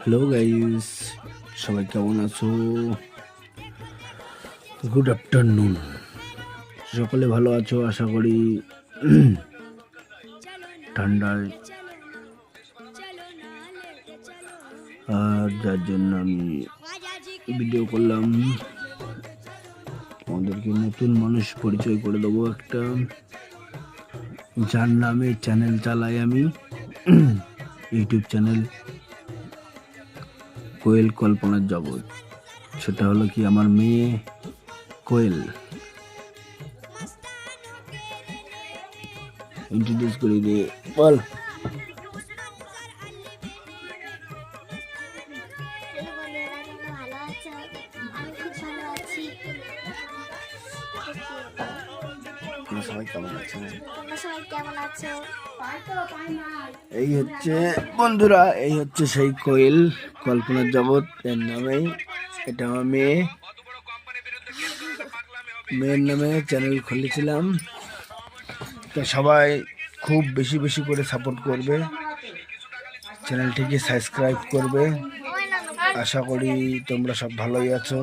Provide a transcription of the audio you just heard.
Hello guys, সবাই কেমন আছো? Good afternoon. সকলে ভালো আছো আশা করি। ঠান্ডায় আর যার জন্য আমি ভিডিও করলাম, আমাদেরকে নতুন মানুষ পরিচয় করে দেবো একটা, যার নামে চ্যানেল চালাই আমি, ইউটিউব চ্যানেল কোয়েল কল্পনার জগৎ। সেটা হলো কি আমার মেয়ে কোয়েল। ইন্ট্রোডিউস করে দে, বল। সবাই কেমন আছো? এই হচ্ছে বন্ধুরা, এই হচ্ছে সেই কোয়েল কল্পনার জগৎ, এর নামেই এটা আমার মেয়ের নামে চ্যানেল খুলেছিলাম। তো সবাই খুব বেশি বেশি করে সাপোর্ট করবে, চ্যানেলটিকে সাবস্ক্রাইব করবে। আশা করি তোমরা সব ভালোই আছো।